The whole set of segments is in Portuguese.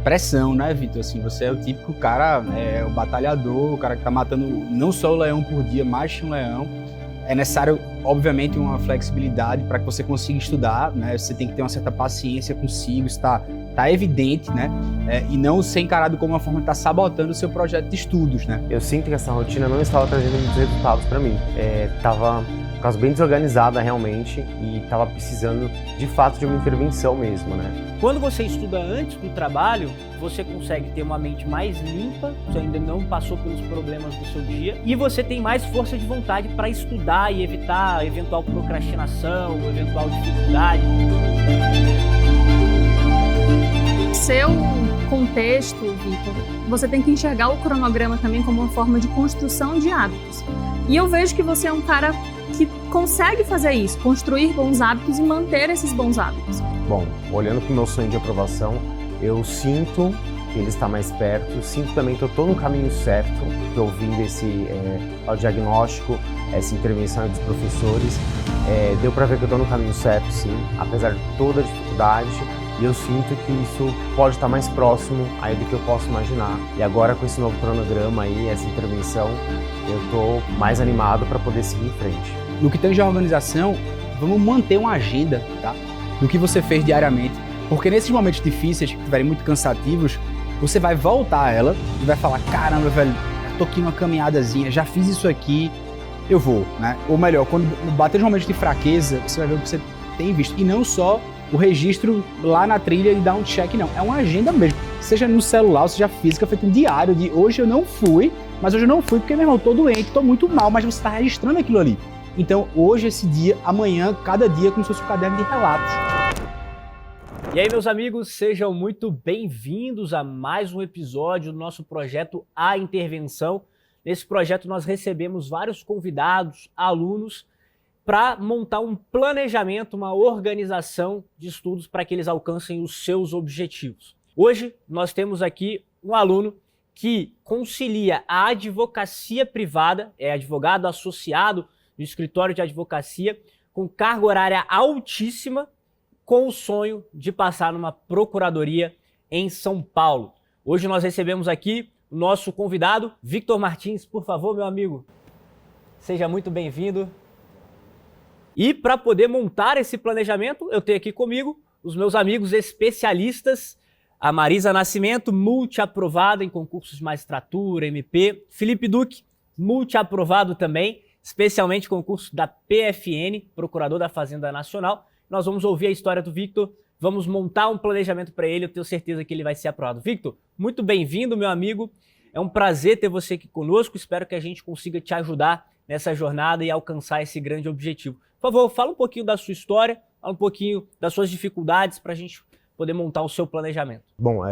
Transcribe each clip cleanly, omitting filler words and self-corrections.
pressão, né, Vitor? Assim, você é o típico cara, o batalhador, o cara que tá matando não só o leão por dia, mais de um leão. É necessário, obviamente, uma flexibilidade para que você consiga estudar, né? Você tem que ter uma certa paciência consigo, está evidente, né? E não ser encarado como uma forma de estar sabotando o seu projeto de estudos, né? Eu sinto que essa rotina não estava trazendo muitos resultados para mim. Tava por causa bem desorganizada realmente e estava precisando de fato de uma intervenção mesmo, né? Quando você estuda antes do trabalho, você consegue ter uma mente mais limpa, você ainda não passou pelos problemas do seu dia, e você tem mais força de vontade para estudar e evitar eventual procrastinação, eventual dificuldade. Seu contexto, Vitor, você tem que enxergar o cronograma também como uma forma de construção de hábitos. E eu vejo que você é um cara que consegue fazer isso, construir bons hábitos e manter esses bons hábitos. Bom, olhando para o meu sonho de aprovação, eu sinto que ele está mais perto, sinto também que eu estou no caminho certo, que ouvindo ao diagnóstico, essa intervenção dos professores, deu para ver que eu estou no caminho certo, sim, apesar de toda a dificuldade, e eu sinto que isso pode estar mais próximo aí do que eu posso imaginar. E agora com esse novo cronograma aí, essa intervenção, eu estou mais animado para poder seguir em frente. No que tange a organização, vamos manter uma agenda, tá? Do que você fez diariamente, porque nesses momentos difíceis, que estiverem muito cansativos, você vai voltar a ela e vai falar, caramba, velho, eu tô aqui numa caminhadazinha, já fiz isso aqui, eu vou, né? Ou melhor, quando bater os momentos de fraqueza, você vai ver o que você tem visto. E não só o registro lá na trilha e dar um check, não. É uma agenda mesmo. Seja no celular, ou seja física, feito um diário de hoje eu não fui, mas hoje eu não fui porque, meu irmão, eu tô doente, tô muito mal, mas você tá registrando aquilo ali. Então, hoje, esse dia, amanhã, cada dia, como se fosse um caderno de relatos. E aí, meus amigos, sejam muito bem-vindos a mais um episódio do nosso projeto A Intervenção. Nesse projeto, nós recebemos vários convidados, alunos, para montar um planejamento, uma organização de estudos para que eles alcancem os seus objetivos. Hoje, nós temos aqui um aluno que concilia a advocacia privada, é advogado associado no escritório de advocacia, com carga horária altíssima, com o sonho de passar numa procuradoria em São Paulo. Hoje nós recebemos aqui o nosso convidado, Victor Martins. Por favor, meu amigo, seja muito bem-vindo. E para poder montar esse planejamento, eu tenho aqui comigo os meus amigos especialistas, a Marisa Nascimento, multi-aprovada em concursos de magistratura, MP, Felipe Duque, multi-aprovado também, especialmente concurso da PFN, Procurador da Fazenda Nacional. Nós vamos ouvir a história do Victor, vamos montar um planejamento para ele, eu tenho certeza que ele vai ser aprovado. Victor, muito bem-vindo, meu amigo. É um prazer ter você aqui conosco, espero que a gente consiga te ajudar nessa jornada e alcançar esse grande objetivo. Por favor, fala um pouquinho da sua história, fala um pouquinho das suas dificuldades para a gente poder montar o seu planejamento. Bom,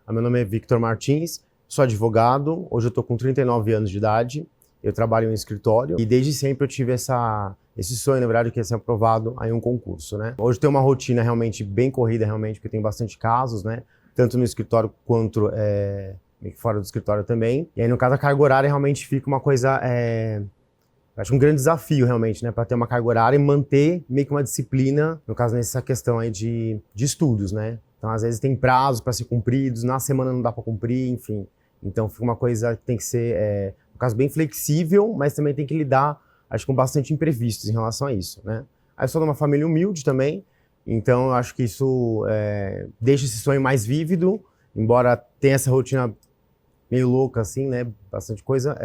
meu nome é Victor Martins, sou advogado, hoje eu estou com 39 anos de idade, eu trabalho em um escritório e desde sempre eu tive esse sonho, na verdade, que ia ser aprovado em um concurso, né? Hoje tem uma rotina realmente bem corrida, realmente, porque tem bastante casos, né? Tanto no escritório quanto fora do escritório também. E aí, no caso, a carga horária realmente fica uma coisa, acho um grande desafio, realmente, né? Para ter uma carga horária e manter meio que uma disciplina, no caso, nessa questão aí de estudos, né? Então, às vezes tem prazos para ser cumpridos, na semana não dá para cumprir, enfim. Então, fica uma coisa que tem que ser, no caso, bem flexível, mas também tem que lidar, acho, com bastante imprevistos em relação a isso, né? Aí eu sou de uma família humilde também, então eu acho que isso deixa esse sonho mais vívido, embora tenha essa rotina meio louca, assim, né? Bastante coisa,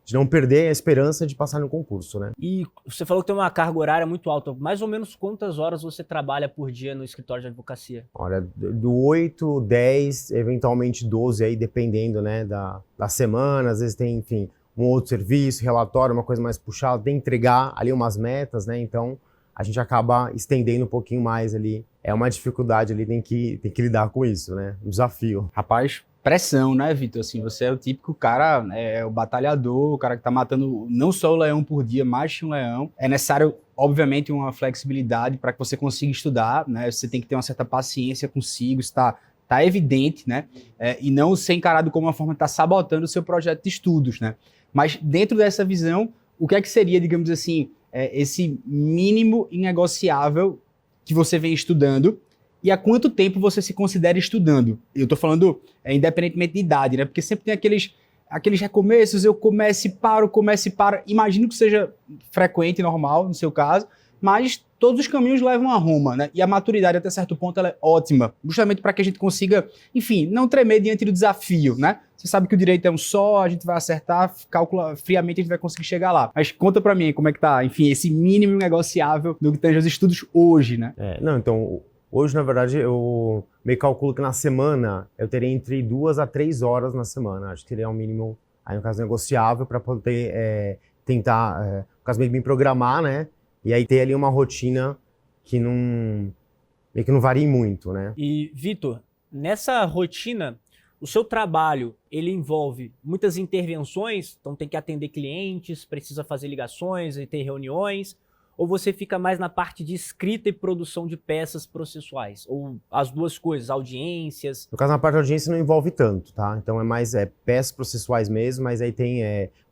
de não perder a esperança de passar no concurso, né? E você falou que tem uma carga horária muito alta. Mais ou menos quantas horas você trabalha por dia no escritório de advocacia? Olha, do 8, 10, eventualmente 12 aí, dependendo, né, da semana. Às vezes tem, enfim, um outro serviço, relatório, uma coisa mais puxada, tem que entregar ali umas metas, né? Então, a gente acaba estendendo um pouquinho mais ali. É uma dificuldade ali, tem que lidar com isso, né? Um desafio. Rapaz, pressão, né, Vitor? Assim, você é o típico cara, o batalhador, o cara que tá matando não só o leão por dia, mais de um leão. É necessário, obviamente, uma flexibilidade para que você consiga estudar, né? Você tem que ter uma certa paciência consigo, está evidente, né? E não ser encarado como uma forma de estar sabotando o seu projeto de estudos, né? Mas dentro dessa visão, o que é que seria, digamos assim, esse mínimo inegociável que você vem estudando e há quanto tempo você se considera estudando. Eu tô falando independentemente de idade, né? Porque sempre tem aqueles recomeços, eu começo e paro. Imagino que seja frequente e normal no seu caso, mas todos os caminhos levam a Roma, né? E a maturidade até certo ponto ela é ótima, justamente para que a gente consiga, enfim, não tremer diante do desafio, né? Você sabe que o direito é um só, a gente vai acertar, calcula friamente, a gente vai conseguir chegar lá. Mas conta para mim como é que tá, enfim, esse mínimo negociável do que tange aos estudos hoje, né? Então, hoje, na verdade, eu meio calculo que na semana eu teria entre 2 a 3 horas na semana. Acho que teria um mínimo, aí no caso, negociável para poder tentar, no caso, meio que me programar, né? E aí ter ali uma rotina que não varie muito, né? E, Vitor, nessa rotina, o seu trabalho, ele envolve muitas intervenções, então tem que atender clientes, precisa fazer ligações e ter reuniões, ou você fica mais na parte de escrita e produção de peças processuais? Ou as duas coisas, audiências? No caso, na parte da audiência não envolve tanto, tá? Então é mais peças processuais mesmo, mas aí tem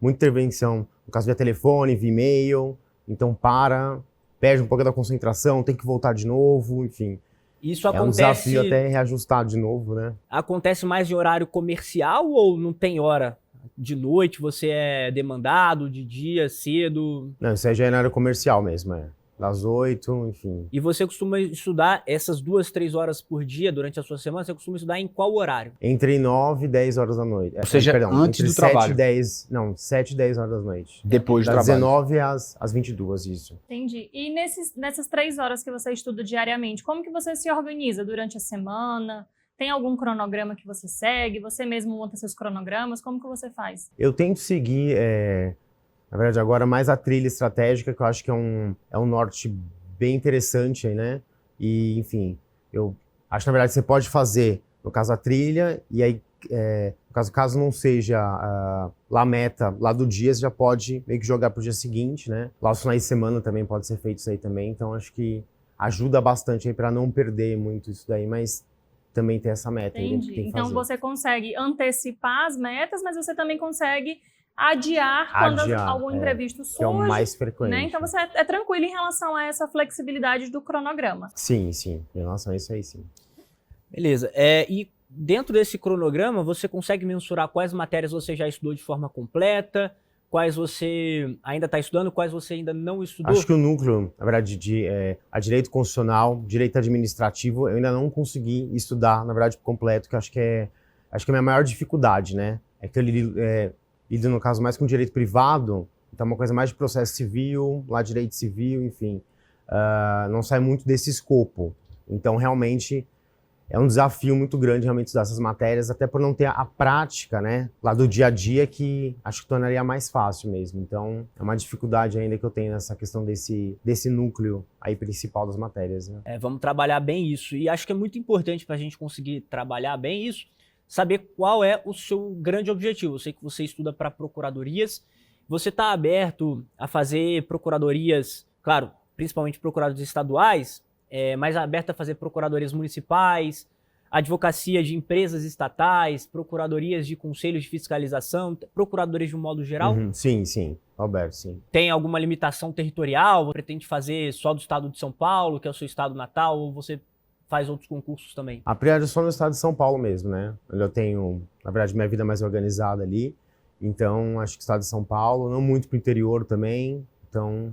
muita intervenção, no caso via telefone, via e-mail, então perde um pouco da concentração, tem que voltar de novo, enfim. Isso é um desafio até reajustar de novo, né? Acontece mais em horário comercial ou não tem hora? De noite você é demandado, de dia, cedo? Não, isso aí já é na área comercial mesmo, das 8, enfim. E você costuma estudar essas 2, 3 horas por dia durante a sua semana? Você costuma estudar em qual horário? Entre 9 e 10 horas da noite. Ou seja, antes do 7 trabalho. E 10, não, 7 e 10 horas da noite. Depois do das trabalho. 19 às 22, isso. Entendi. E nessas 3 horas que você estuda diariamente, como que você se organiza durante a semana? Tem algum cronograma que você segue? Você mesmo monta seus cronogramas? Como que você faz? Eu tento seguir, na verdade, agora mais a trilha estratégica, que eu acho que é um norte bem interessante, né? E, enfim, eu acho que, na verdade, você pode fazer, no caso, a trilha, e aí, no caso não seja lá a meta, lá do dia, você já pode meio que jogar pro dia seguinte, né? Lá os finais de semana também pode ser feito isso aí também, então acho que ajuda bastante aí para não perder muito isso daí, mas também tem essa meta. Entendi. Aí, tem que Então fazer. você consegue antecipar as metas, mas você também consegue adiar quando algum imprevisto surge. Que é o mais frequente. Né? Então você é tranquilo em relação a essa flexibilidade do cronograma. Sim. Em relação a isso aí, sim. Beleza. E dentro desse cronograma, você consegue mensurar quais matérias você já estudou de forma completa, quais você ainda está estudando, quais você ainda não estudou? Acho que o núcleo, na verdade, a direito constitucional, direito administrativo, eu ainda não consegui estudar, na verdade, por completo, que acho que é a minha maior dificuldade, né? É que eu lido, no caso, mais com direito privado, então é uma coisa mais de processo civil, lá direito civil, enfim. Não sai muito desse escopo. Então, realmente, é um desafio muito grande realmente estudar essas matérias, até por não ter a prática, né, lá do dia a dia, que acho que tornaria mais fácil mesmo. Então, é uma dificuldade ainda que eu tenho nessa questão desse núcleo aí principal das matérias, né? Vamos trabalhar bem isso. E acho que é muito importante para a gente conseguir trabalhar bem isso, saber qual é o seu grande objetivo. Eu sei que você estuda para procuradorias, você está aberto a fazer procuradorias, claro, principalmente procuradorias estaduais, mais aberto a fazer procuradorias municipais, advocacia de empresas estatais, procuradorias de conselhos de fiscalização, procuradorias de um modo geral? Sim, Alberto, sim. Tem alguma limitação territorial? Você pretende fazer só do estado de São Paulo, que é o seu estado natal, ou você faz outros concursos também? A prioridade é só no estado de São Paulo mesmo, né? Onde eu tenho, na verdade, minha vida mais organizada ali. Então, acho que o estado de São Paulo, não muito pro interior também, então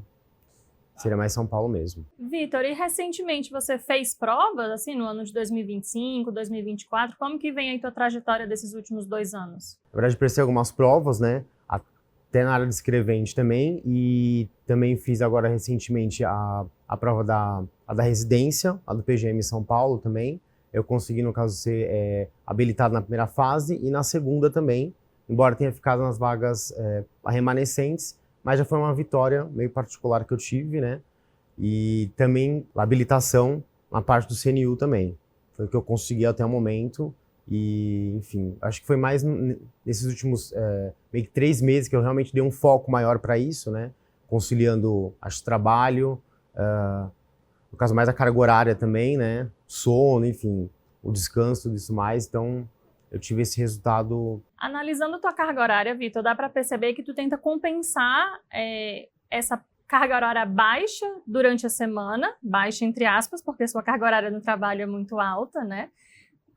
seria mais São Paulo mesmo. Vitor, e recentemente você fez provas, assim, no ano de 2025, 2024? Como que vem aí tua trajetória desses últimos 2 anos? Na verdade, prestei algumas provas, né? Até na área de escrevente também, e também fiz agora recentemente a prova da residência, a do PGM em São Paulo também. Eu consegui, no caso, ser habilitado na primeira fase e na segunda também, embora tenha ficado nas vagas remanescentes, mas já foi uma vitória meio particular que eu tive, né? E também a habilitação na parte do CNU também. Foi o que eu consegui até o momento. E, enfim, acho que foi mais nesses últimos meio que 3 meses que eu realmente dei um foco maior para isso, né? Conciliando, acho, trabalho, no caso mais a carga horária também, né? Sono, enfim, o descanso, tudo isso mais. Então, eu tive esse resultado. Analisando tua carga horária, Vitor, dá para perceber que tu tenta compensar essa carga horária baixa durante a semana, baixa entre aspas, porque sua carga horária no trabalho é muito alta, né?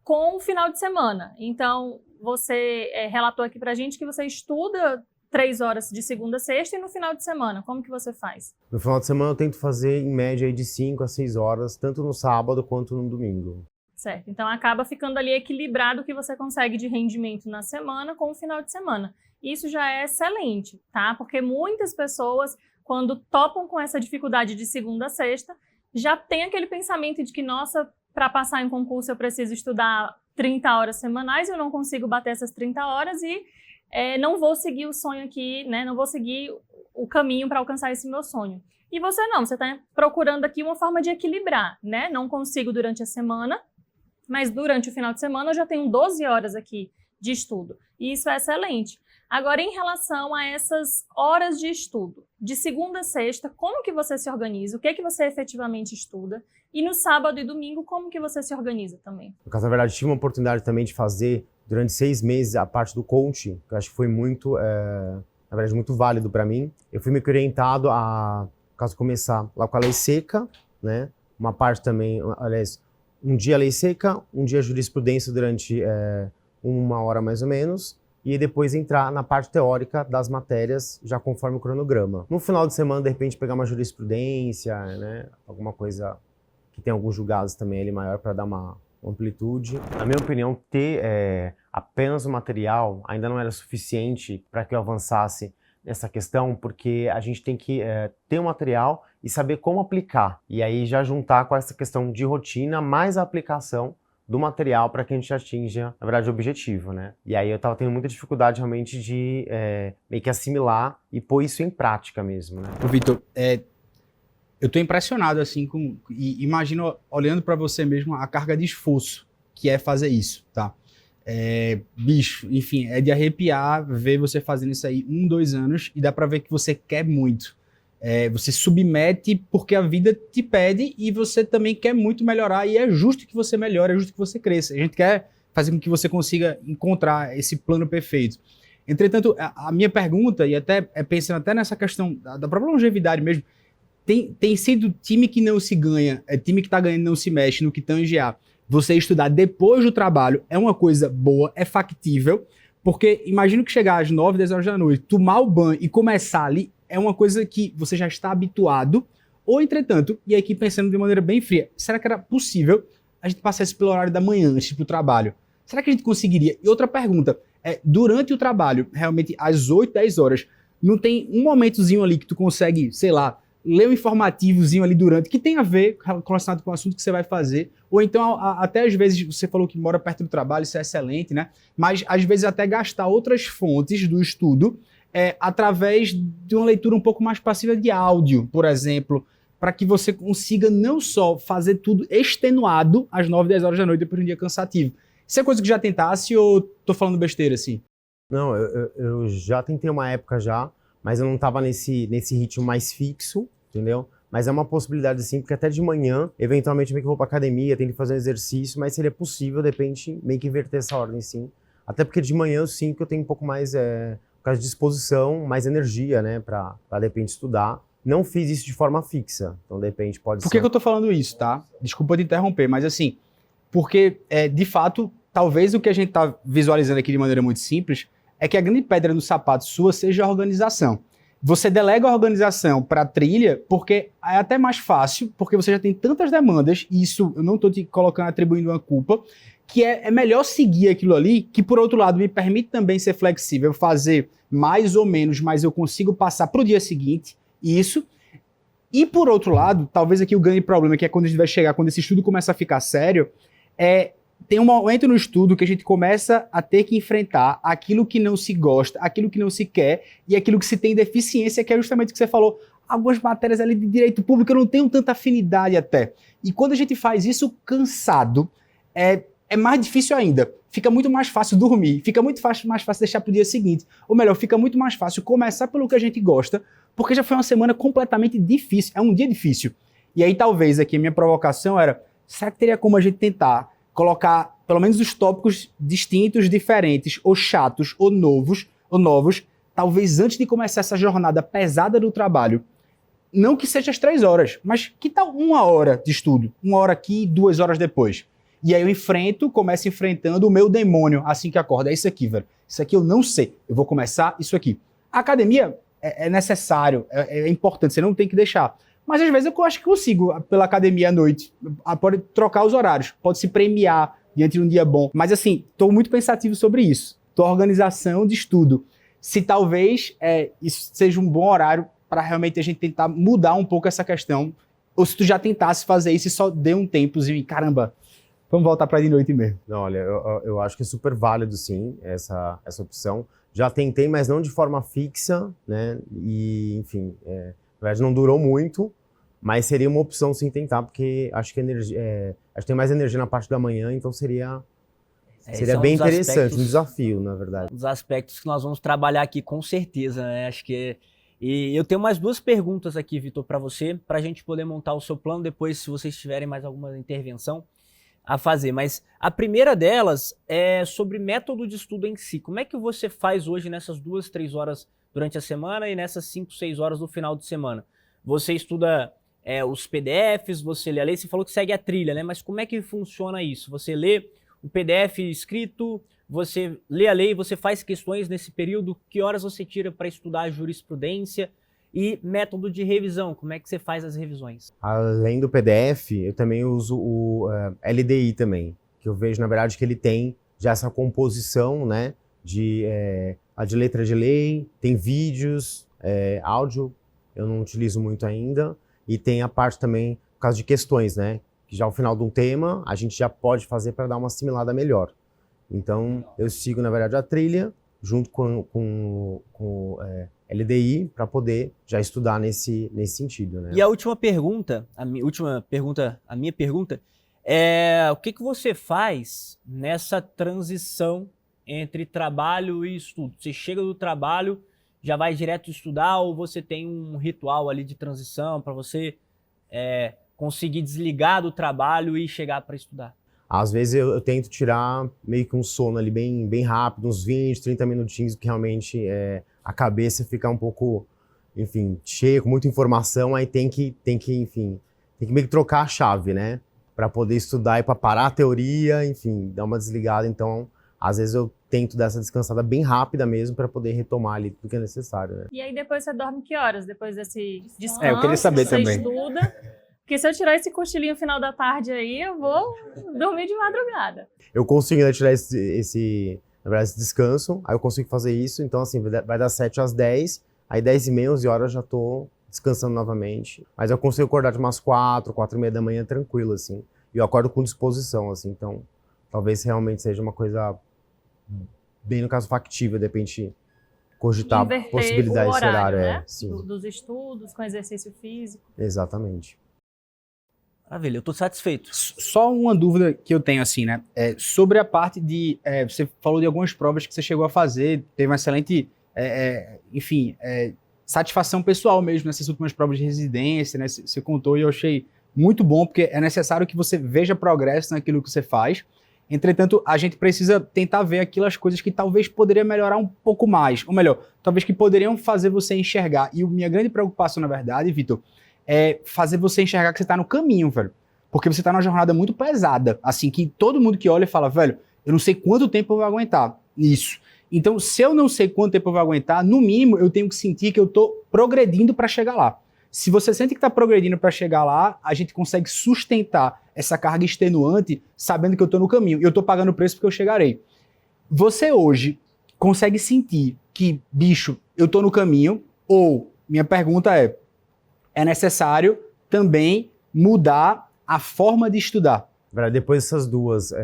Com o final de semana. Então, você relatou aqui pra gente que você estuda 3 horas de segunda a sexta e no final de semana, como que você faz? No final de semana eu tento fazer em média aí de 5 a 6 horas, tanto no sábado quanto no domingo. Certo, então acaba ficando ali equilibrado o que você consegue de rendimento na semana com o final de semana. Isso já é excelente, tá? Porque muitas pessoas, quando topam com essa dificuldade de segunda a sexta, já tem aquele pensamento de que, nossa, para passar em concurso eu preciso estudar 30 horas semanais, eu não consigo bater essas 30 horas e não vou seguir o sonho aqui, né? Não vou seguir o caminho para alcançar esse meu sonho. E você não, você está procurando aqui uma forma de equilibrar, né? Não consigo durante a semana, mas durante o final de semana eu já tenho 12 horas aqui de estudo. E isso é excelente. Agora, em relação a essas horas de estudo, de segunda a sexta, como que você se organiza? O que você efetivamente estuda? E no sábado e domingo, como que você se organiza também? No caso, na verdade, tive uma oportunidade também de fazer, durante 6 meses, a parte do coaching, que eu acho que foi muito, na verdade, muito válido para mim. Eu fui meio que orientado a, no caso, começar lá com a lei seca, né? Uma parte também, aliás, um dia lei seca, um dia jurisprudência durante 1 hora mais ou menos, e depois entrar na parte teórica das matérias, já conforme o cronograma. No final de semana, de repente, pegar uma jurisprudência, né? Alguma coisa que tem alguns julgados também ali maior para dar uma amplitude. Na minha opinião, ter apenas o material ainda não era suficiente para que eu avançasse nessa questão, porque a gente tem que ter o material e saber como aplicar. E aí já juntar com essa questão de rotina, mais a aplicação do material para que a gente atinja, na verdade, o objetivo, né? E aí eu tava tendo muita dificuldade realmente de meio que assimilar e pôr isso em prática mesmo, né? Ô, Vitor, eu tô impressionado, assim, e imagino, olhando para você mesmo, a carga de esforço que é fazer isso, tá? Bicho, enfim, é de arrepiar ver você fazendo isso aí 1, 2 anos e dá pra ver que você quer muito. Você submete porque a vida te pede e você também quer muito melhorar e é justo que você melhore, é justo que você cresça. A gente quer fazer com que você consiga encontrar esse plano perfeito. Entretanto, a minha pergunta, e até pensando até nessa questão da própria longevidade mesmo, tem sido time que não se ganha, time que tá ganhando não se mexe no que tange a você estudar depois do trabalho é uma coisa boa, é factível, porque imagino que chegar às 9, 10 horas da noite, tomar o banho e começar ali é uma coisa que você já está habituado, ou entretanto, e aqui pensando de maneira bem fria, será que era possível a gente passar esse pelo horário da manhã antes pro trabalho? Será que a gente conseguiria? E outra pergunta, durante o trabalho, realmente às 8, 10 horas, não tem um momentozinho ali que tu consegue, sei lá, ler um informativozinho ali durante, que tem a ver relacionado com o assunto que você vai fazer, ou então até às vezes, você falou que mora perto do trabalho, isso é excelente, né? Mas às vezes até gastar outras fontes do estudo através de uma leitura um pouco mais passiva de áudio, por exemplo, para que você consiga não só fazer tudo extenuado às 9, 10 horas da noite depois de um dia cansativo. Isso é coisa que já tentasse ou tô falando besteira assim? Não, eu já tentei uma época já, mas eu não tava nesse ritmo mais fixo, entendeu? Mas é uma possibilidade sim, porque até de manhã, eventualmente meio que eu vou pra academia, tenho que fazer um exercício, mas seria possível, de repente, meio que inverter essa ordem sim. Até porque de manhã eu sinto que eu tenho um pouco mais de disposição, mais energia, né, pra de repente estudar. Não fiz isso de forma fixa, então de repente pode ser... Por que eu tô falando isso, tá? Desculpa te interromper, mas assim, porque de fato, talvez o que a gente tá visualizando aqui de maneira muito simples é que a grande pedra no sapato sua seja a organização. Você delega a organização para a trilha porque é até mais fácil, porque você já tem tantas demandas, e isso eu não estou te colocando, atribuindo uma culpa, que é melhor seguir aquilo ali, que por outro lado me permite também ser flexível, fazer mais ou menos, mas eu consigo passar para o dia seguinte, isso. E por outro lado, talvez aqui o grande problema, que é quando a gente vai chegar, quando esse estudo começa a ficar sério, tem um momento no estudo que a gente começa a ter que enfrentar aquilo que não se gosta, aquilo que não se quer e aquilo que se tem deficiência, que é justamente o que você falou. Algumas matérias ali de direito público eu não tenho tanta afinidade até. E quando a gente faz isso cansado, é mais difícil ainda. Fica muito mais fácil dormir, fica muito mais fácil deixar para o dia seguinte. Ou melhor, fica muito mais fácil começar pelo que a gente gosta, porque já foi uma semana completamente difícil, é um dia difícil. E aí talvez aqui a minha provocação era, será que teria como a gente tentar colocar pelo menos os tópicos distintos, diferentes, ou chatos, ou novos, talvez antes de começar essa jornada pesada do trabalho, não que seja as 3 horas, mas que tal 1 hora de estudo? 1 hora aqui, 2 horas depois. E aí eu começo enfrentando o meu demônio assim que acorda. É isso aqui, velho. Isso aqui eu não sei. Eu vou começar isso aqui. A academia é necessário, é importante, você não tem que deixar. Mas às vezes eu acho que consigo, pela academia à noite, pode trocar os horários, pode se premiar diante de um dia bom. Mas assim, estou muito pensativo sobre isso. Tua organização de estudo. Se talvez isso seja um bom horário para realmente a gente tentar mudar um pouco essa questão, ou se tu já tentasse fazer isso e só deu um tempozinho e caramba, vamos voltar para de noite mesmo. Não, olha, eu acho que é super válido, sim, essa opção. Já tentei, mas não de forma fixa, né? E, enfim, na verdade não durou muito, mas seria uma opção, sim, tentar, porque acho que acho que tem mais energia na parte da manhã, então seria bem interessante, um desafio, na verdade. Os aspectos que nós vamos trabalhar aqui, com certeza, né? Acho que E eu tenho mais 2 perguntas aqui, Vitor, para você, para a gente poder montar o seu plano depois, se vocês tiverem mais alguma intervenção a fazer. Mas a primeira delas é sobre método de estudo em si. Como é que você faz hoje nessas 2, 3 horas durante a semana e nessas 5, 6 horas do final de semana? Você estuda os PDFs, você lê a lei, você falou que segue a trilha, né? Mas como é que funciona isso? Você lê o PDF escrito, você lê a lei, você faz questões nesse período, que horas você tira para estudar a jurisprudência e método de revisão, como é que você faz as revisões? Além do PDF, eu também uso o LDI também, que eu vejo, na verdade, que ele tem já essa composição, né, de letra de lei, tem vídeos, áudio, eu não utilizo muito ainda, e tem a parte também, por causa de questões, né, que já ao final de um tema, a gente já pode fazer para dar uma assimilada melhor. Então, eu sigo, na verdade, a trilha, junto com LDI, para poder já estudar nesse sentido, né? E a última pergunta, a minha pergunta é o que você faz nessa transição entre trabalho e estudo? Você chega do trabalho, já vai direto estudar, ou você tem um ritual ali de transição para você conseguir desligar do trabalho e chegar para estudar? Às vezes eu tento tirar meio que um sono ali bem rápido, uns 20, 30 minutinhos, porque realmente a cabeça fica um pouco, enfim, cheia, com muita informação, aí tem que meio que trocar a chave, né? Para poder estudar e para parar a teoria, enfim, dar uma desligada. Então, às vezes eu tento dar essa descansada bem rápida mesmo para poder retomar ali tudo que é necessário, né? E aí depois você dorme que horas? Depois desse descanso, eu queria saber você também. estuda? Porque se eu tirar esse cochilinho no final da tarde aí, eu vou dormir de madrugada. Eu consigo ainda tirar esse descanso, aí eu consigo fazer isso, então assim, vai das 7 às 10, aí 10h30, 11 horas já tô descansando novamente. Mas eu consigo acordar de umas 4, 4h30 da manhã tranquilo, assim. E eu acordo com disposição, assim, então talvez realmente seja uma coisa bem, no caso, factível, de repente cogitar a possibilidade desse horário. Né? Sim. Dos estudos, com exercício físico. Exatamente. Maravilha, eu tô satisfeito. Só uma dúvida que eu tenho, assim, né? Sobre a parte de... você falou de algumas provas que você chegou a fazer, teve uma excelente, satisfação pessoal mesmo nessas últimas provas de residência, né? Você contou e eu achei muito bom, porque é necessário que você veja progresso naquilo que você faz. Entretanto, a gente precisa tentar ver aquelas coisas que talvez poderiam melhorar um pouco mais, ou melhor, talvez que poderiam fazer você enxergar. E a minha grande preocupação, na verdade, Vitor, é fazer você enxergar que você tá no caminho, velho. Porque você tá numa jornada muito pesada, assim, que todo mundo que olha fala, velho, eu não sei quanto tempo eu vou aguentar isso. Então, se eu não sei quanto tempo eu vou aguentar, no mínimo, eu tenho que sentir que eu tô progredindo para chegar lá. Se você sente que tá progredindo para chegar lá, a gente consegue sustentar essa carga extenuante sabendo que eu tô no caminho. E eu tô pagando o preço porque eu chegarei. Você hoje consegue sentir que, bicho, eu tô no caminho? Ou, minha pergunta é necessário também mudar a forma de estudar? Depois dessas duas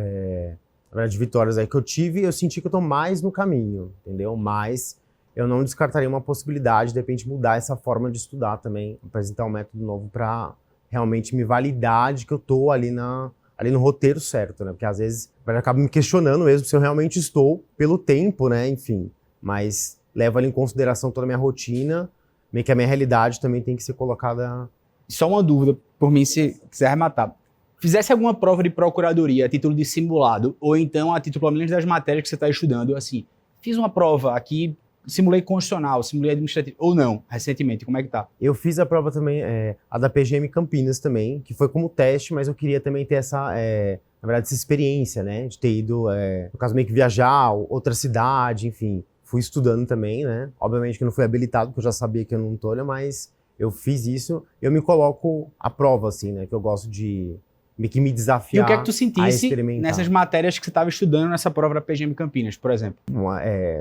vitórias aí que eu tive, eu senti que eu tô mais no caminho, entendeu? Mas eu não descartaria uma possibilidade de repente mudar essa forma de estudar também, apresentar um método novo para realmente me validar de que eu tô ali no roteiro certo, né? Porque às vezes eu acabo me questionando mesmo se eu realmente estou pelo tempo, né? Enfim, mas levo ali em consideração toda a minha rotina, meio que a minha realidade também tem que ser colocada. Só uma dúvida, por mim, se quiser arrematar. Fizesse alguma prova de procuradoria a título de simulado, ou então a título, pelo menos, das matérias que você está estudando, assim, fiz uma prova aqui, simulei constitucional, simulei administrativo, ou não, recentemente, como é que tá? Eu fiz a prova também, a da PGM Campinas também, que foi como teste, mas eu queria também ter essa, na verdade, essa experiência, né? De ter ido, no caso, meio que viajar, outra cidade, enfim. Fui estudando também, né? Obviamente que eu não fui habilitado, porque eu já sabia que eu não tô, né? Mas eu fiz isso, eu me coloco à prova, assim, né? Que eu gosto de que me desafiar. E o que é que tu a sentisse experimentar. nessas matérias que você estava estudando nessa prova da PGM Campinas, por exemplo?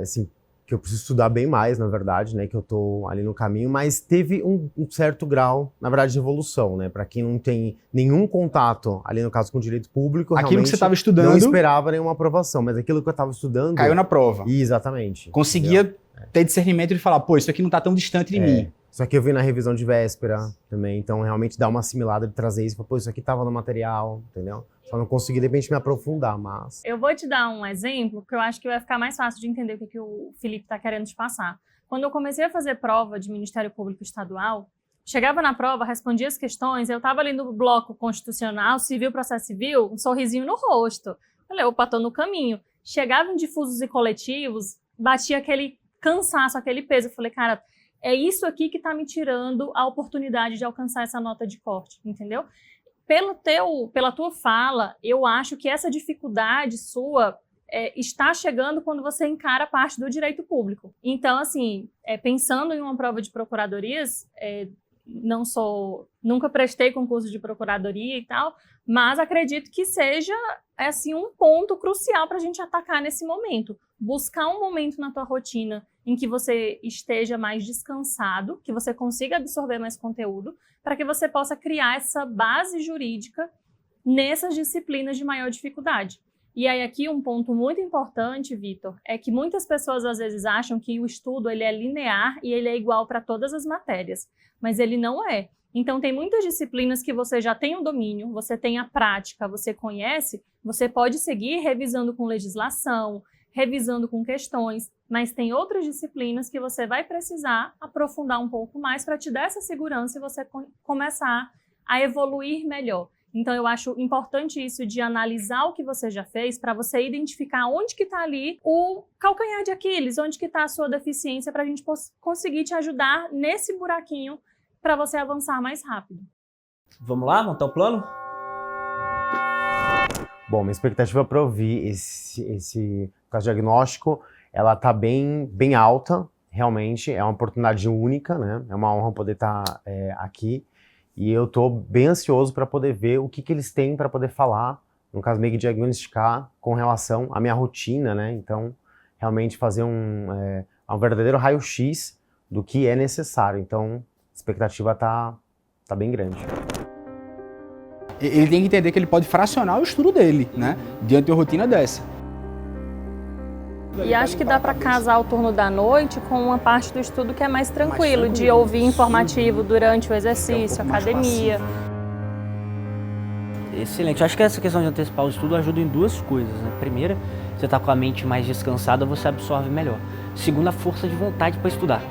Assim, que eu preciso estudar bem mais, na verdade, né? Que eu tô ali no caminho, mas teve um certo grau, na verdade, de evolução, né? Para quem não tem nenhum contato, ali no caso com o direito público, Aquilo realmente que você estava estudando não esperava nenhuma aprovação, mas aquilo que eu estava estudando... caiu na prova. Exatamente. Conseguia ter discernimento de falar, pô, isso aqui não tá tão distante de mim. Só que eu vi na revisão de véspera também, então realmente dá uma assimilada de trazer isso, pô, isso aqui tava no material, entendeu? Só não consegui, de repente, me aprofundar, mas... Eu vou te dar um exemplo, que eu acho que vai ficar mais fácil de entender o que o Felipe está querendo te passar. Quando eu comecei a fazer prova de Ministério Público Estadual, chegava na prova, respondia as questões, eu estava ali no bloco constitucional, civil, processo civil, um sorrisinho no rosto. Falei, opa, tô no caminho. Chegava em difusos e coletivos, batia aquele cansaço, aquele peso. Eu falei, cara, é isso aqui que está me tirando a oportunidade de alcançar essa nota de corte, entendeu? Pela tua fala, eu acho que essa dificuldade sua está chegando quando você encara a parte do direito público. Então, assim, pensando em uma prova de procuradorias, nunca prestei concurso de procuradoria e tal, mas acredito que seja assim, um ponto crucial para a gente atacar nesse momento. Buscar um momento na tua rotina em que você esteja mais descansado, que você consiga absorver mais conteúdo, para que você possa criar essa base jurídica nessas disciplinas de maior dificuldade. E aí aqui um ponto muito importante, Vitor, é que muitas pessoas às vezes acham que o estudo ele é linear e ele é igual para todas as matérias, mas ele não é. Então tem muitas disciplinas que você já tem o domínio, você tem a prática, você conhece, você pode seguir revisando com legislação, revisando com questões, mas tem outras disciplinas que você vai precisar aprofundar um pouco mais para te dar essa segurança e você começar a evoluir melhor. Então eu acho importante isso de analisar o que você já fez para você identificar onde que está ali o calcanhar de Aquiles, onde que está a sua deficiência para a gente conseguir te ajudar nesse buraquinho para você avançar mais rápido. Vamos lá, montar o plano? Bom, minha expectativa para ouvir esse caso diagnóstico, ela tá bem alta, realmente, é uma oportunidade única, né? É uma honra poder estar aqui. E eu tô bem ansioso para poder ver o que eles têm para poder falar, no caso meio que diagnosticar com relação à minha rotina, né? Então, realmente fazer um verdadeiro raio-x do que é necessário. Então, a expectativa tá bem grande. Ele tem que entender que ele pode fracionar o estudo dele, né? Diante de uma rotina dessa. E acho que dá para casar o turno da noite com uma parte do estudo que é mais tranquilo, de ouvir informativo durante o exercício, academia. Excelente. Acho que essa questão de antecipar o estudo ajuda em duas coisas, né? Primeira, você está com a mente mais descansada, você absorve melhor. Segunda, a força de vontade para estudar.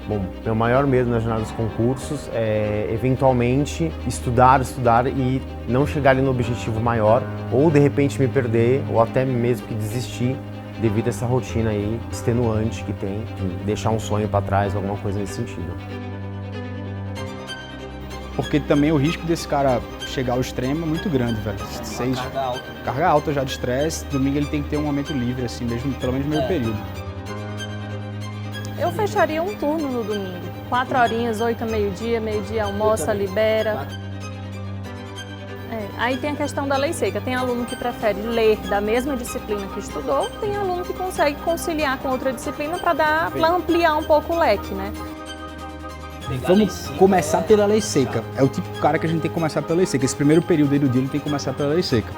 Bom, meu maior medo na jornada dos concursos é, eventualmente, estudar e não chegar ali no objetivo maior, ou de repente me perder, ou até mesmo que desistir devido a essa rotina aí extenuante que tem, de deixar um sonho para trás, alguma coisa nesse sentido. Porque também o risco desse cara chegar ao extremo é muito grande, velho. Carga alta já de estresse, domingo ele tem que ter um momento livre, assim, mesmo, pelo menos meio período. Eu fecharia um turno no domingo. 4 horinhas, 8 a meio-dia almoça, libera. Aí tem a questão da lei seca. Tem aluno que prefere ler da mesma disciplina que estudou, tem aluno que consegue conciliar com outra disciplina para ampliar um pouco o leque, né? Vamos começar pela lei seca. É o tipo de cara que a gente tem que começar pela lei seca. Esse primeiro período aí do dia ele tem que começar pela lei seca.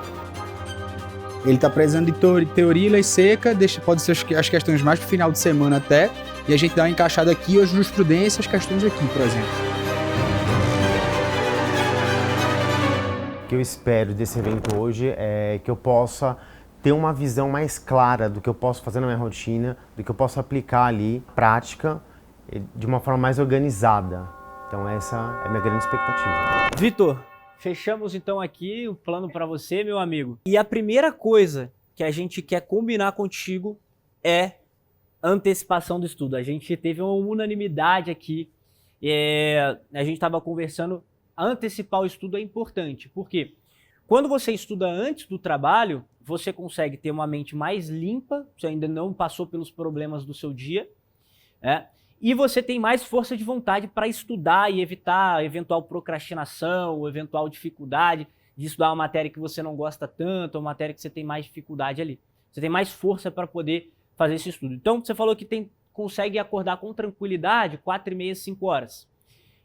Ele está precisando de teoria e lei seca, pode ser as questões mais pro final de semana até, e a gente dá uma encaixada aqui, a jurisprudência, as questões aqui, por exemplo. O que eu espero desse evento hoje é que eu possa ter uma visão mais clara do que eu posso fazer na minha rotina, do que eu posso aplicar ali, prática, de uma forma mais organizada. Então essa é a minha grande expectativa. Vitor, fechamos então aqui o plano para você, meu amigo. E a primeira coisa que a gente quer combinar contigo é antecipação do estudo. A gente teve uma unanimidade aqui, a gente estava conversando, antecipar o estudo é importante, porque quando você estuda antes do trabalho, você consegue ter uma mente mais limpa, você ainda não passou pelos problemas do seu dia, e você tem mais força de vontade para estudar e evitar eventual procrastinação, ou eventual dificuldade de estudar uma matéria que você não gosta tanto, ou uma matéria que você tem mais dificuldade ali. Você tem mais força para poder fazer esse estudo. Então, você falou que consegue acordar com tranquilidade 4h30, 5 horas.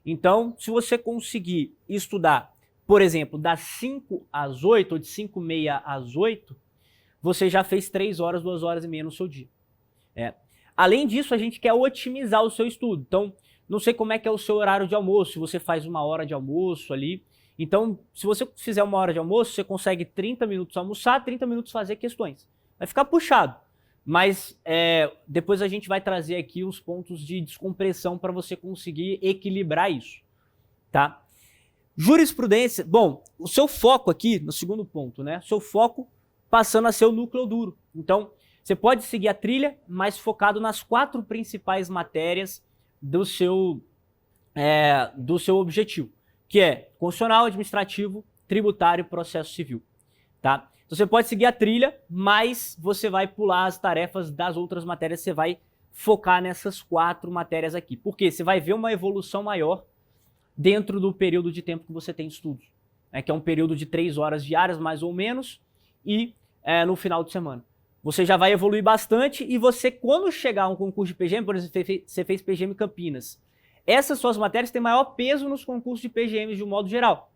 Então, se você conseguir estudar, por exemplo, das 5 às 8, ou de 5h30 às 8, você já fez 3 horas, 2 horas e meia no seu dia. Além disso, a gente quer otimizar o seu estudo. Então, não sei como é que é o seu horário de almoço, se você faz 1 hora de almoço ali. Então, se você fizer 1 hora de almoço, você consegue 30 minutos almoçar, 30 minutos fazer questões. Vai ficar puxado, mas depois a gente vai trazer aqui os pontos de descompressão para você conseguir equilibrar isso, tá? Jurisprudência, bom, o seu foco aqui, no segundo ponto, né? Seu foco passando a ser o núcleo duro. Então, você pode seguir a trilha, mas focado nas 4 principais matérias do seu objetivo, que é constitucional, administrativo, tributário e processo civil, tá? Então, você pode seguir a trilha, mas você vai pular as tarefas das outras matérias, você vai focar nessas 4 matérias aqui. Por quê? Você vai ver uma evolução maior dentro do período de tempo que você tem de estudos, que é um período de 3 horas diárias, mais ou menos, e no final de semana. Você já vai evoluir bastante e você, quando chegar a um concurso de PGM, por exemplo, você fez PGM Campinas, essas suas matérias têm maior peso nos concursos de PGM de um modo geral,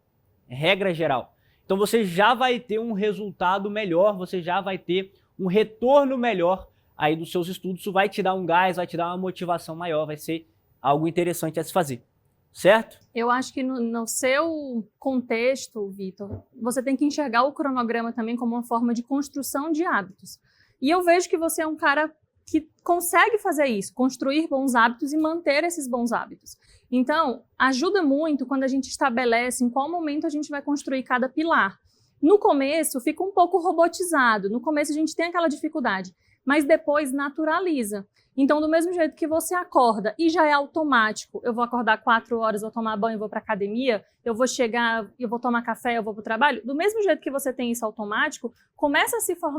regra geral. Então você já vai ter um resultado melhor, você já vai ter um retorno melhor aí dos seus estudos, isso vai te dar um gás, vai te dar uma motivação maior, vai ser algo interessante a se fazer, certo? Eu acho que no seu contexto, Vitor, você tem que enxergar o cronograma também como uma forma de construção de hábitos. E eu vejo que você é um cara que consegue fazer isso, construir bons hábitos e manter esses bons hábitos. Então, ajuda muito quando a gente estabelece em qual momento a gente vai construir cada pilar. No começo, fica um pouco robotizado. No começo, a gente tem aquela dificuldade, mas depois naturaliza. Então, do mesmo jeito que você acorda e já é automático, eu vou acordar 4 horas, vou tomar banho, vou para academia, eu vou chegar, eu vou tomar café, eu vou para o trabalho, do mesmo jeito que você tem isso automático, começa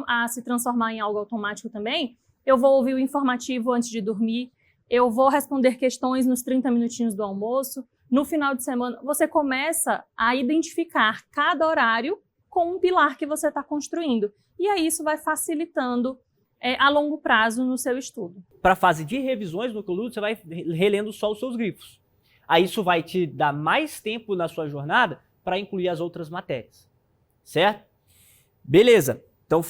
a se transformar em algo automático também. Eu vou ouvir o informativo antes de dormir, eu vou responder questões nos 30 minutinhos do almoço. No final de semana, você começa a identificar cada horário com um pilar que você está construindo. E aí isso vai facilitando a longo prazo no seu estudo. Para a fase de revisões no conteúdo, você vai relendo só os seus grifos. Aí isso vai te dar mais tempo na sua jornada para incluir as outras matérias, certo? Beleza. Então,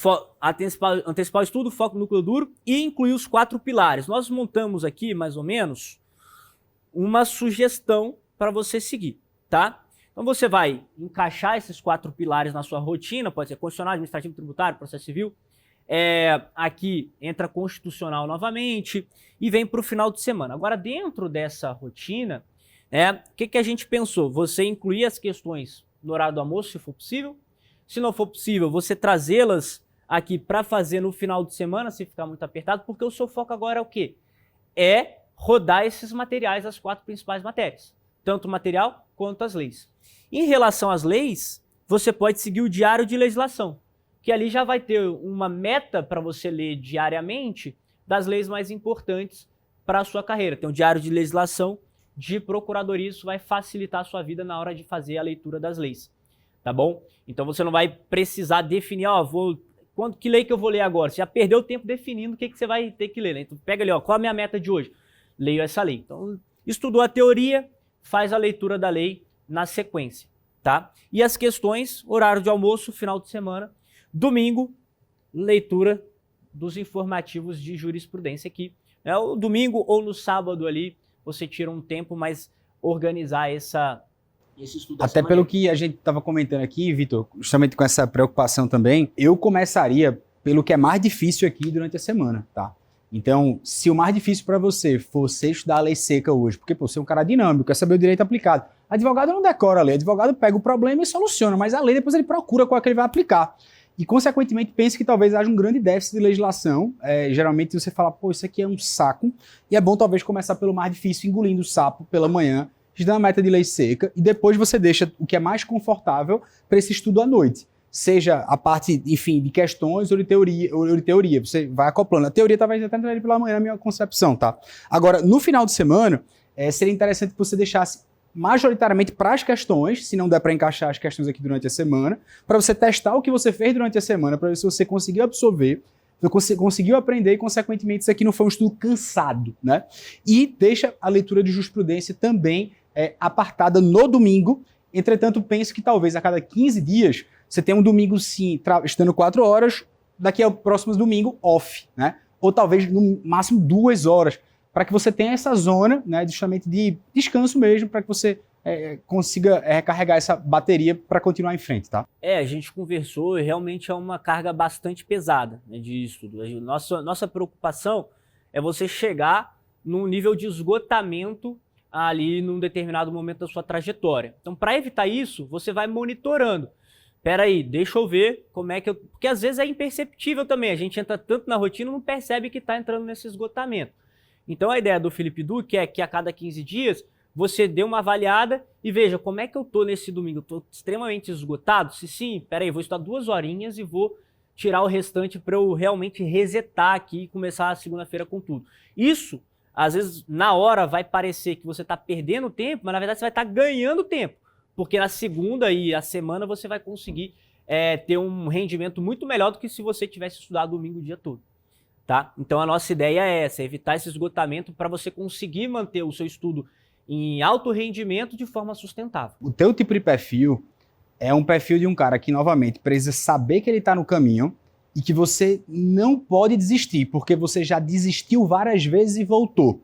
antecipar o estudo, foco no núcleo duro e incluir os 4 pilares. Nós montamos aqui, mais ou menos, uma sugestão para você seguir, tá? Então, você vai encaixar esses 4 pilares na sua rotina, pode ser constitucional, administrativo, tributário, processo civil. Aqui entra constitucional novamente e vem para o final de semana. Agora, dentro dessa rotina, o que a gente pensou? Você incluir as questões no horário do almoço, se for possível. Se não for possível, você trazê-las aqui para fazer no final de semana, se ficar muito apertado, porque o seu foco agora é o quê? É rodar esses materiais, as 4 principais matérias. Tanto o material quanto as leis. Em relação às leis, você pode seguir o diário de legislação, que ali já vai ter uma meta para você ler diariamente das leis mais importantes para a sua carreira. Tem o diário de legislação de procuradoria, isso vai facilitar a sua vida na hora de fazer a leitura das leis, tá bom? Então você não vai precisar definir, que lei que eu vou ler agora? Você já perdeu o tempo definindo o que você vai ter que ler, né? Então pega ali, qual a minha meta de hoje? Leio essa lei. Então, estudou a teoria, faz a leitura da lei na sequência, tá? E as questões, horário de almoço, final de semana. Domingo, leitura dos informativos de jurisprudência aqui. O domingo ou no sábado ali, você tira um tempo, mas organizar esse estudo. Até pelo que a gente estava comentando aqui, Vitor, justamente com essa preocupação também, eu começaria pelo que é mais difícil aqui durante a semana, tá? Então, se o mais difícil para você for você estudar a lei seca hoje, porque você é um cara dinâmico, quer saber o direito aplicado. Advogado não decora a lei, advogado pega o problema e soluciona, mas a lei depois ele procura qual é que ele vai aplicar. e, consequentemente, pense que talvez haja um grande déficit de legislação. Geralmente você fala, pô, isso aqui é um saco, e é bom talvez começar pelo mais difícil, engolindo o sapo pela manhã, estudando a meta de lei seca, e depois você deixa o que é mais confortável para esse estudo à noite. Seja a parte, enfim, de questões ou de teoria. Você vai acoplando. A teoria talvez até entraria pela manhã, na minha concepção, tá? Agora, no final de semana, seria interessante que você deixasse majoritariamente para as questões, se não der para encaixar as questões aqui durante a semana, para você testar o que você fez durante a semana, para ver se você conseguiu absorver, conseguiu aprender e, consequentemente, isso aqui não foi um estudo cansado, né? E deixa a leitura de jurisprudência também apartada no domingo. Entretanto, penso que talvez a cada 15 dias você tenha um domingo, sim, estudando 4 horas, daqui ao próximo domingo, off, né? Ou talvez, no máximo, 2 horas, para que você tenha essa zona, né, justamente de descanso mesmo, para que você consiga recarregar essa bateria para continuar em frente, tá? A gente conversou e realmente é uma carga bastante pesada, né, de estudo. Nossa preocupação é você chegar num nível de esgotamento ali num determinado momento da sua trajetória. Então, para evitar isso, você vai monitorando. Peraí, deixa eu ver como é que eu... Porque às vezes é imperceptível também, a gente entra tanto na rotina e não percebe que está entrando nesse esgotamento. Então a ideia do Felipe Duque é que a cada 15 dias você dê uma avaliada e veja como é que eu tô nesse domingo. Eu tô extremamente esgotado? Se sim, peraí, vou estudar 2 horinhas e vou tirar o restante para eu realmente resetar aqui e começar a segunda-feira com tudo. Isso, às vezes, na hora vai parecer que você está perdendo tempo, mas na verdade você vai estar ganhando tempo. Porque na segunda e a semana você vai conseguir ter um rendimento muito melhor do que se você tivesse estudado domingo o dia todo. Tá? Então a nossa ideia é essa, evitar esse esgotamento para você conseguir manter o seu estudo em alto rendimento de forma sustentável. O teu tipo de perfil é um perfil de um cara que, novamente, precisa saber que ele está no caminho e que você não pode desistir, porque você já desistiu várias vezes e voltou.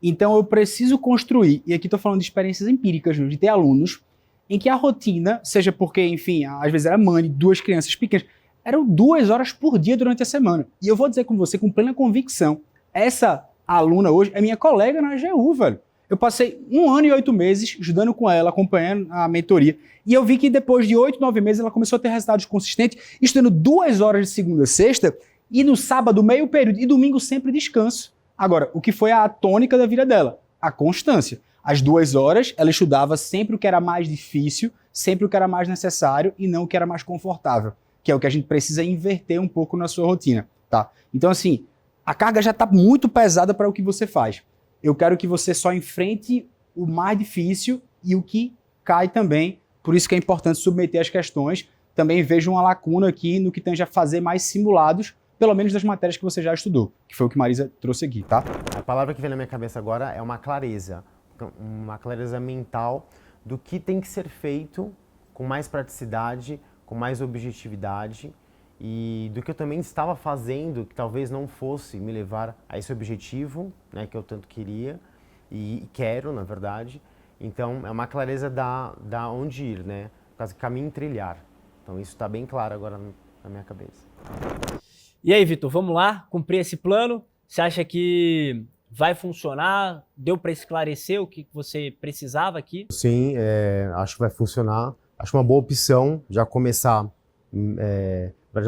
Então eu preciso construir, e aqui estou falando de experiências empíricas, de ter alunos em que a rotina, seja porque, enfim, às vezes era mãe de 2 crianças pequenas, eram 2 horas por dia durante a semana. E eu vou dizer com você com plena convicção, essa aluna hoje é minha colega na AGU, velho. Eu passei 1 ano e 8 meses estudando com ela, acompanhando a mentoria, e eu vi que depois de 8, 9 meses ela começou a ter resultados consistentes, estudando 2 horas de segunda a sexta, e no sábado meio período, e domingo sempre descanso. Agora, o que foi a tônica da vida dela? A constância. Às 2 horas, ela estudava sempre o que era mais difícil, sempre o que era mais necessário, e não o que era mais confortável, que é o que a gente precisa inverter um pouco na sua rotina, tá? Então, assim, a carga já está muito pesada para o que você faz. Eu quero que você só enfrente o mais difícil e o que cai também. Por isso que é importante submeter as questões. Também vejo uma lacuna aqui no que tange a fazer mais simulados, pelo menos das matérias que você já estudou, que foi o que Marisa trouxe aqui, tá? A palavra que vem na minha cabeça agora é uma clareza mental do que tem que ser feito com mais praticidade, com mais objetividade, e do que eu também estava fazendo, que talvez não fosse me levar a esse objetivo, né, que eu tanto queria e quero, na verdade. Então, é uma clareza da onde ir, né? Por causa do caminho trilhar. Então, isso está bem claro agora na minha cabeça. E aí, Vitor, vamos lá cumprir esse plano? Você acha que vai funcionar? Deu para esclarecer o que você precisava aqui? Sim, acho que vai funcionar. Acho uma boa opção já começar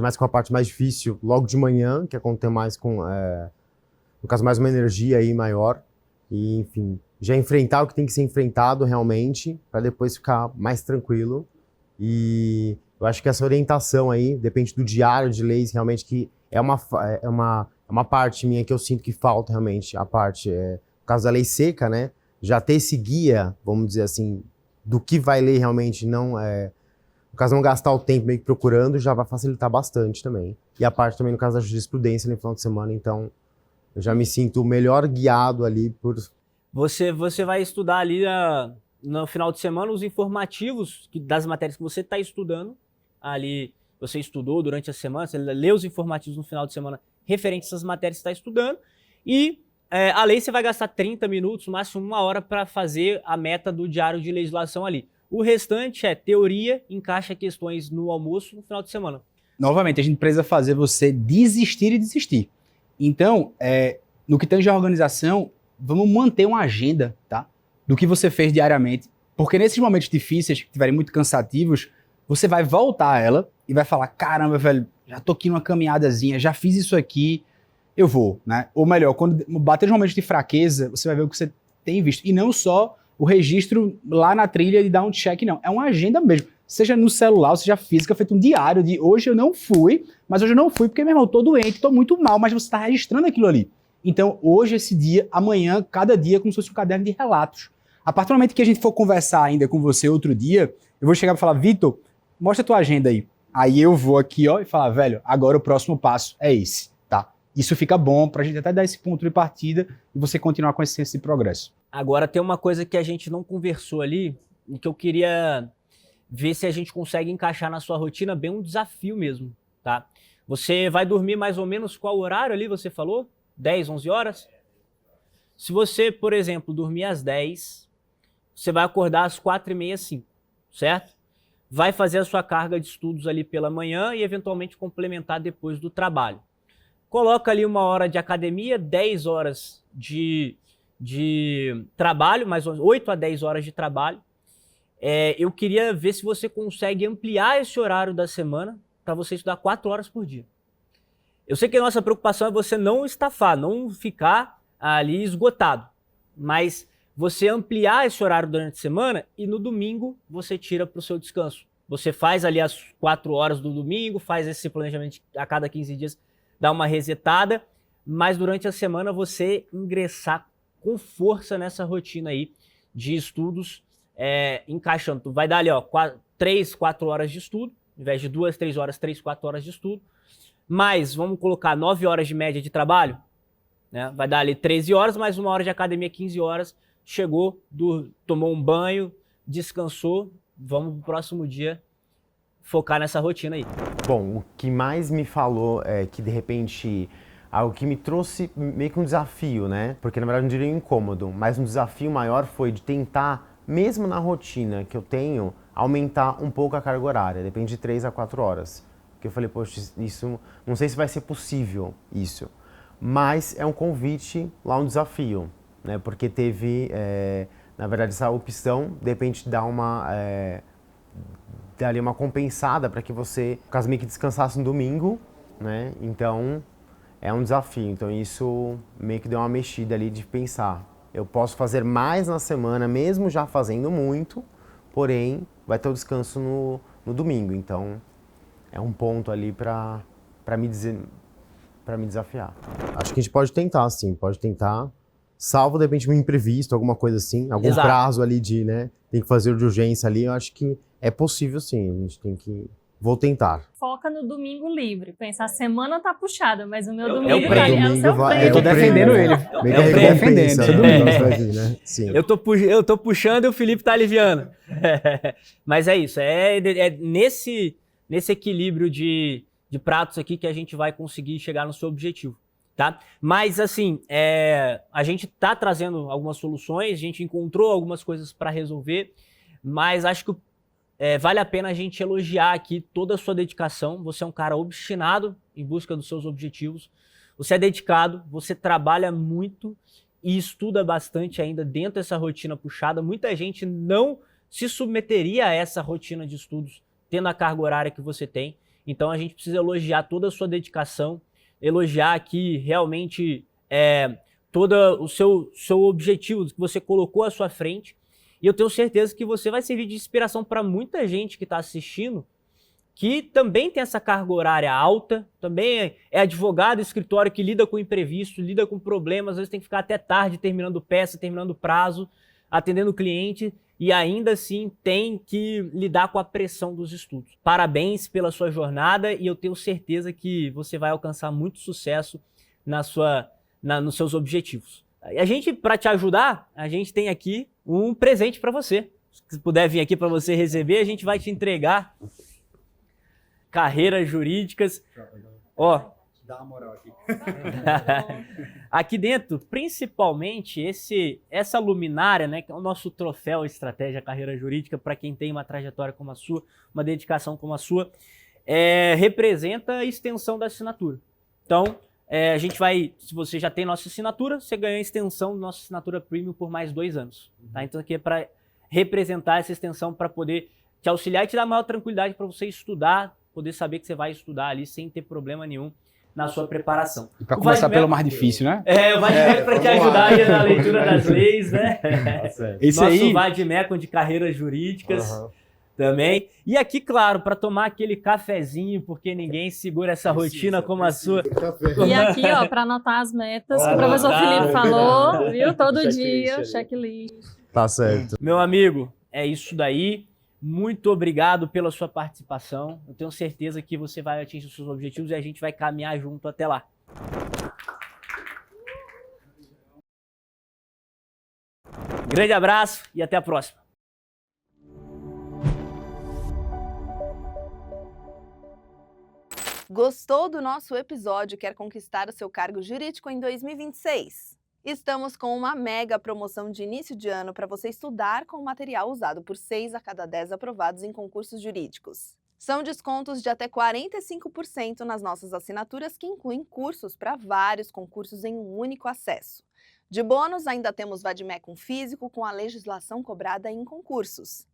mais com a parte mais difícil logo de manhã, que é quando tem mais no caso, mais uma energia aí maior. E, enfim, já enfrentar o que tem que ser enfrentado realmente, para depois ficar mais tranquilo. E eu acho que essa orientação aí, depende do diário de leis, realmente, que é uma parte minha que eu sinto que falta realmente, a parte, no caso da lei seca, né? Já ter esse guia, vamos dizer assim, do que vai ler realmente, no caso não gastar o tempo meio que procurando, já vai facilitar bastante também. E a parte também no caso da jurisprudência no final de semana, então eu já me sinto melhor guiado ali por... Você vai estudar ali no final de semana os informativos das matérias que você está estudando, ali você estudou durante a semana, você lê os informativos no final de semana referentes a essas matérias que você está estudando, e a lei você vai gastar 30 minutos, máximo 1 hora para fazer a meta do diário de legislação ali. O restante é teoria, encaixa questões no almoço no final de semana. Novamente, a gente precisa fazer você desistir e desistir. Então, no que tange a organização, vamos manter uma agenda, tá? Do que você fez diariamente. Porque nesses momentos difíceis, que estiverem muito cansativos, você vai voltar a ela e vai falar, caramba, velho, já tô aqui numa caminhadazinha, já fiz isso aqui, eu vou, né? Ou melhor, quando bater nos momentos de fraqueza, você vai ver o que você tem visto. E não só o registro lá na trilha de dar um check, não. É uma agenda mesmo. Seja no celular, ou seja física, feito um diário de hoje eu não fui, mas hoje eu não fui porque, meu irmão, eu tô doente, tô muito mal, mas você tá registrando aquilo ali. Então, hoje, esse dia, amanhã, cada dia, como se fosse um caderno de relatos. A partir do momento que a gente for conversar ainda com você outro dia, eu vou chegar e falar, Vitor, mostra a tua agenda aí. Aí eu vou aqui, ó, e falar, velho, agora o próximo passo é esse, tá? Isso fica bom pra gente até dar esse ponto de partida e você continuar com esse senso de progresso. Agora tem uma coisa que a gente não conversou ali e que eu queria ver se a gente consegue encaixar na sua rotina, bem um desafio mesmo, tá? Você vai dormir mais ou menos qual horário ali, você falou? 10, 11 horas? Se você, por exemplo, dormir às 10, você vai acordar às 4h30, 5, certo? Vai fazer a sua carga de estudos ali pela manhã e eventualmente complementar depois do trabalho. Coloca ali 1 hora de academia, 10 horas de trabalho, mais 8 a 10 horas de trabalho. Eu queria ver se você consegue ampliar esse horário da semana para você estudar 4 horas por dia. Eu sei que a nossa preocupação é você não estafar, não ficar ali esgotado, mas você ampliar esse horário durante a semana e no domingo você tira para o seu descanso. Você faz ali as 4 horas do domingo, faz esse planejamento a cada 15 dias, dá uma resetada, mas durante a semana você ingressar com força nessa rotina aí de estudos, encaixando. Tu vai dar ali, ó, 3, 4 horas de estudo, ao invés de 2, 3 horas, 3, 4 horas de estudo, mais, vamos colocar 9 horas de média de trabalho, né? Vai dar ali 13 horas, mais 1 hora de academia, 15 horas, chegou, tomou um banho, descansou, vamos pro próximo dia focar nessa rotina aí. Bom, o que mais me falou é que, de repente, algo que me trouxe meio que um desafio, né? Porque, na verdade, não diria um incômodo, mas um desafio maior foi de tentar, mesmo na rotina que eu tenho, aumentar um pouco a carga horária, depende de 3 a 4 horas. Porque eu falei, poxa, isso, não sei se vai ser possível isso, mas é um convite, lá um desafio, né? Porque teve, na verdade, essa opção, de repente, dar ali uma compensada para que você, caso meio que descansasse no domingo, né? Então, é um desafio. Então, isso meio que deu uma mexida ali de pensar. Eu posso fazer mais na semana, mesmo já fazendo muito, porém, vai ter o descanso no domingo. Então, é um ponto ali para me desafiar. Acho que a gente pode tentar, sim. Pode tentar, salvo, de repente, um imprevisto, alguma coisa assim, algum Exato. prazo ali de, né? Tem que fazer de urgência ali. Eu acho que é possível, sim. A gente tem que... Vou tentar. Foca no domingo livre. Pensa, a semana tá puxada, mas o meu o domingo prêmio. tá ali, é o Domingo seu vai- prêmio. Eu tô defendendo ele. Meio que É a o recompensa, defendendo, né? é. O negócio vai vir, né? Sim. Eu tô puxando e o Felipe tá aliviando. Mas é isso, nesse equilíbrio de pratos aqui que a gente vai conseguir chegar no seu objetivo, tá? Mas assim, a gente tá trazendo algumas soluções, a gente encontrou algumas coisas para resolver, mas acho que vale a pena a gente elogiar aqui toda a sua dedicação. Você é um cara obstinado em busca dos seus objetivos, você é dedicado, você trabalha muito e estuda bastante ainda dentro dessa rotina puxada. Muita gente não se submeteria a essa rotina de estudos tendo a carga horária que você tem. Então a gente precisa elogiar toda a sua dedicação, elogiar aqui realmente todo o seu objetivo que você colocou à sua frente. E eu tenho certeza que você vai servir de inspiração para muita gente que está assistindo, que também tem essa carga horária alta, também é advogado, escritório que lida com imprevisto, lida com problemas, às vezes tem que ficar até tarde terminando peça, terminando prazo, atendendo o cliente e ainda assim tem que lidar com a pressão dos estudos. Parabéns pela sua jornada e eu tenho certeza que você vai alcançar muito sucesso nos seus objetivos. A gente, para te ajudar, a gente tem aqui um presente para você. Se puder vir aqui para você receber, a gente vai te entregar carreiras jurídicas. Ó, Dá uma moral aqui. aqui dentro, principalmente essa luminária, né, que é o nosso troféu Estratégia Carreira Jurídica, para quem tem uma trajetória como a sua, uma dedicação como a sua, representa a extensão da assinatura. Então, a gente vai, se você já tem nossa assinatura, você ganha a extensão da nossa assinatura premium por mais 2 anos. Tá? Então aqui é para representar essa extensão, para poder te auxiliar e te dar maior tranquilidade para você estudar, poder saber que você vai estudar ali sem ter problema nenhum na sua preparação. E para começar pelo mais difícil, né? O Vadmecum para te ajudar aí na leitura das leis, né? Esse Nosso aí... Vadmecum de carreiras jurídicas também. E aqui, claro, para tomar aquele cafezinho, porque ninguém segura essa rotina como a sua. E aqui, ó, para anotar as metas que o professor Felipe falou, viu? Todo dia, checklist. Tá certo. Meu amigo, é isso daí. Muito obrigado pela sua participação. Eu tenho certeza que você vai atingir os seus objetivos e a gente vai caminhar junto até lá. Grande abraço e até a próxima. Gostou do nosso episódio e quer conquistar o seu cargo jurídico em 2026? Estamos com uma mega promoção de início de ano para você estudar com o material usado por 6 a cada 10 aprovados em concursos jurídicos. São descontos de até 45% nas nossas assinaturas que incluem cursos para vários concursos em um único acesso. De bônus, ainda temos Vadmecum físico com a legislação cobrada em concursos.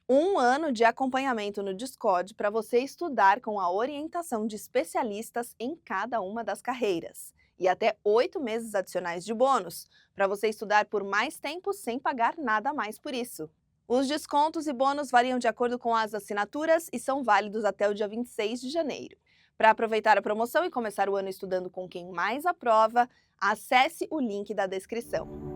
1 ano de acompanhamento no Discord para você estudar com a orientação de especialistas em cada uma das carreiras. E até 8 meses adicionais de bônus, para você estudar por mais tempo sem pagar nada mais por isso. Os descontos e bônus variam de acordo com as assinaturas e são válidos até o dia 26 de janeiro. Para aproveitar a promoção e começar o ano estudando com quem mais aprova, acesse o link da descrição.